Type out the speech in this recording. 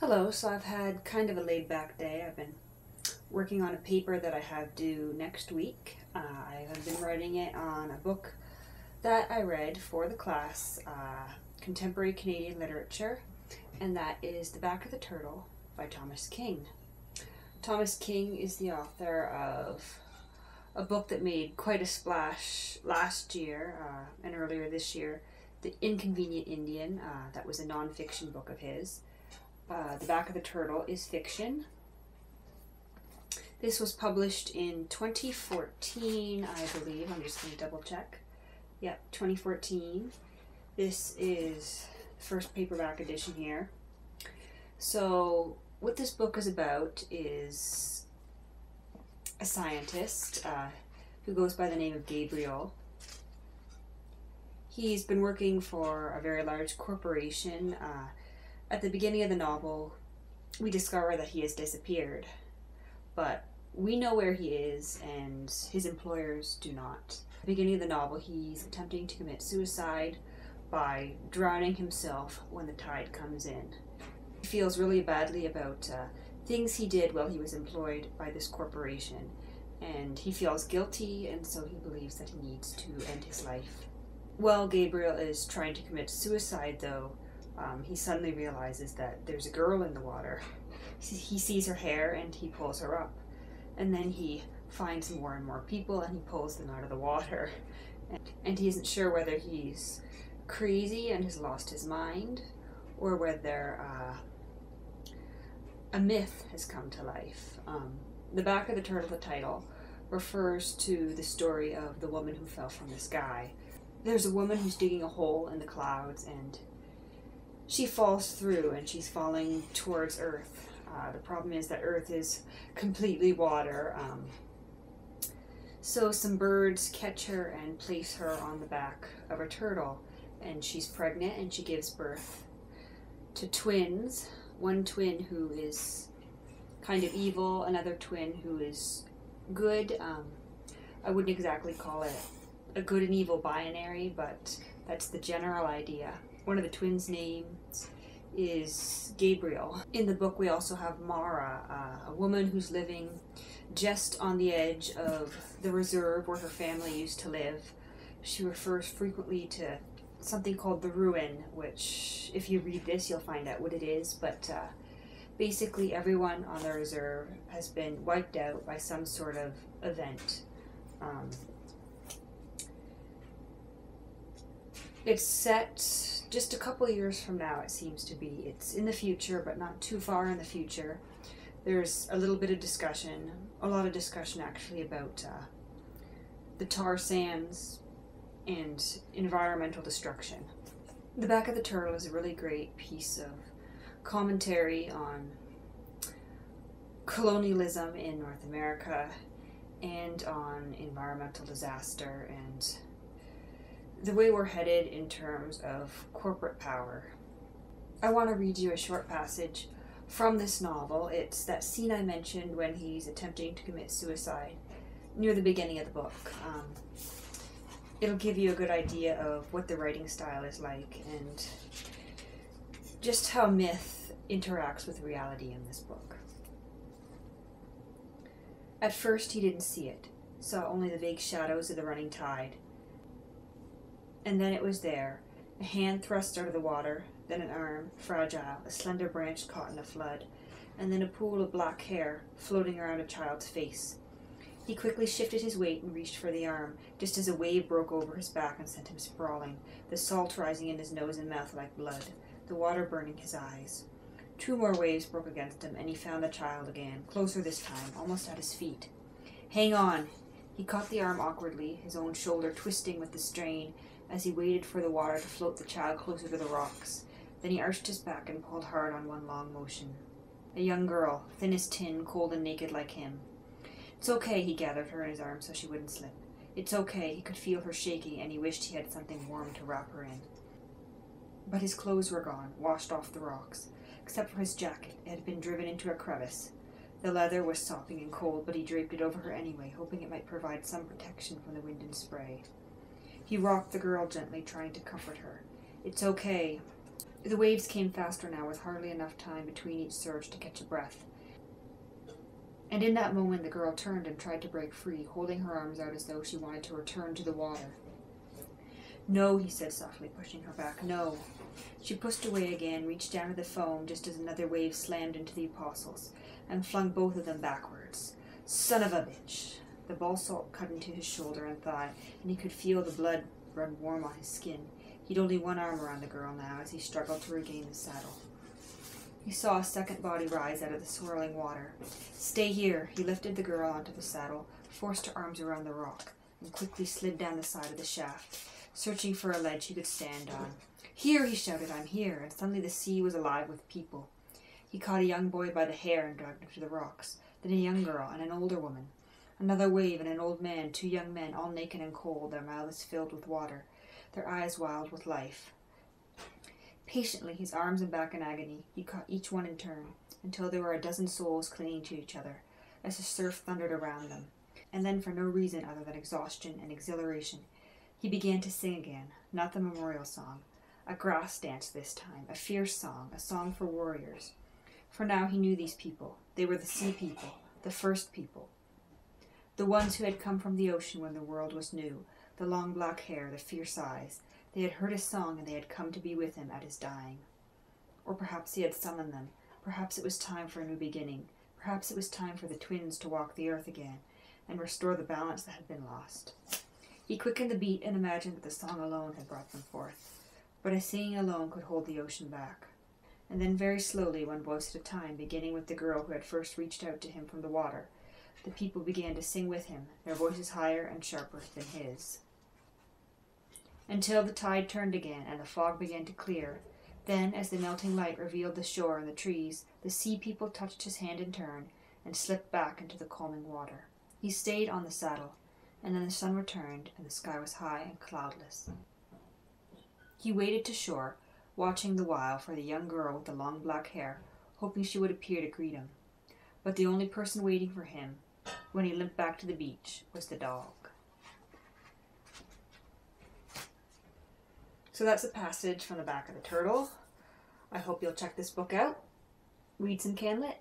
Hello, so I've had kind of a laid back day. I've been working on a paper that I have due next week. I have been writing it on a book that I read for the class, Contemporary Canadian Literature, and that is The Back of the Turtle by Thomas King. Thomas King is the author of a book that made quite a splash last year and earlier this year, The Inconvenient Indian. That was a nonfiction book of his. The Back of the Turtle is fiction. This was published in 2014, I believe. I'm just going to double check. Yep, 2014. This is the first paperback edition here. So, what this book is about is a scientist who goes by the name of Gabriel. He's been working for a very large corporation. At the beginning of the novel, we discover that he has disappeared, but we know where he is and his employers do not. At the beginning of the novel, he's attempting to commit suicide by drowning himself when the tide comes in. He feels really badly about things he did while he was employed by this corporation, and he feels guilty, and so he believes that he needs to end his life. While Gabriel is trying to commit suicide, though, he suddenly realizes that there's a girl in the water. He sees her hair and he pulls her up. And then he finds more and more people and he pulls them out of the water. And he isn't sure whether he's crazy and has lost his mind or whether a myth has come to life. The Back of the Turtle, the title, refers to the story of the woman who fell from the sky. There's a woman who's digging a hole in the clouds and she falls through and she's falling towards Earth. The problem is that Earth is completely water. So some birds catch her and place her on the back of a turtle, and she's pregnant and she gives birth to twins. One twin who is kind of evil, another twin who is good. I wouldn't exactly call it a good and evil binary, but that's the general idea. One of the twins' names is Gabriel. In the book we also have Mara, a woman who's living just on the edge of the reserve where her family used to live. She refers frequently to something called the Ruin, which if you read this you'll find out what it is, but basically everyone on the reserve has been wiped out by some sort of event. It's set just a couple years from now, it seems to be. It's in the future, but not too far in the future. There's a little bit of discussion, a lot of discussion actually, about the tar sands and environmental destruction. The Back of the Turtle is a really great piece of commentary on colonialism in North America and on environmental disaster and the way we're headed in terms of corporate power. I want to read you a short passage from this novel. It's that scene I mentioned when he's attempting to commit suicide near the beginning of the book. It'll give you a good idea of what the writing style is like and just how myth interacts with reality in this book. At first he didn't see it, saw only the vague shadows of the running tide. And then it was there, a hand thrust out of the water, then an arm, fragile, a slender branch caught in a flood, and then a pool of black hair floating around a child's face. He quickly shifted his weight and reached for the arm, just as a wave broke over his back and sent him sprawling, the salt rising in his nose and mouth like blood, the water burning his eyes. 2 more waves broke against him, and he found the child again, closer this time, almost at his feet. Hang on! He caught the arm awkwardly, his own shoulder twisting with the strain, as he waited for the water to float the child closer to the rocks. Then he arched his back and pulled hard on one long motion. A young girl, thin as tin, cold and naked like him. It's okay, he gathered her in his arms so she wouldn't slip. It's okay, he could feel her shaking, and he wished he had something warm to wrap her in. But his clothes were gone, washed off the rocks. Except for his jacket, it had been driven into a crevice. The leather was sopping and cold, but he draped it over her anyway, hoping it might provide some protection from the wind and spray. He rocked the girl gently, trying to comfort her. It's okay. The waves came faster now, with hardly enough time between each surge to catch a breath. And in that moment the girl turned and tried to break free, holding her arms out as though she wanted to return to the water. "No," he said softly, pushing her back. "No." She pushed away again, reached down to the foam just as another wave slammed into the apostles, and flung both of them backwards. "Son of a bitch!" The basalt cut into his shoulder and thigh, and he could feel the blood run warm on his skin. He'd only one arm around the girl now as he struggled to regain the saddle. He saw a second body rise out of the swirling water. "Stay here." He lifted the girl onto the saddle, forced her arms around the rock, and quickly slid down the side of the shaft, searching for a ledge he could stand on. "Here," he shouted, "I'm here," and suddenly the sea was alive with people. He caught a young boy by the hair and dragged him to the rocks, then a young girl and an older woman. Another wave and an old man, 2 young men, all naked and cold, their mouths filled with water, their eyes wild with life. Patiently, his arms and back in agony, he caught each one in turn, until there were a dozen souls clinging to each other, as the surf thundered around them. And then, for no reason other than exhaustion and exhilaration, he began to sing again, not the memorial song, a grass dance this time, a fierce song, a song for warriors. For now he knew these people. They were the sea people, the first people. The ones who had come from the ocean when the world was new, the long black hair, the fierce eyes. They had heard his song, and they had come to be with him at his dying. Or perhaps he had summoned them. Perhaps it was time for a new beginning. Perhaps it was time for the twins to walk the earth again, and restore the balance that had been lost. He quickened the beat and imagined that the song alone had brought them forth. But a singing alone could hold the ocean back. And then very slowly, one voice at a time, beginning with the girl who had first reached out to him from the water, the people began to sing with him, their voices higher and sharper than his. Until the tide turned again and the fog began to clear. Then, as the melting light revealed the shore and the trees, the sea people touched his hand in turn and slipped back into the calming water. He stayed on the saddle, and then the sun returned and the sky was high and cloudless. He waded to shore, watching the while for the young girl with the long black hair, hoping she would appear to greet him. But the only person waiting for him, when he limped back to the beach, was the dog. So that's a passage from the back of the Turtle. I hope you'll check this book out. Read some Canlit.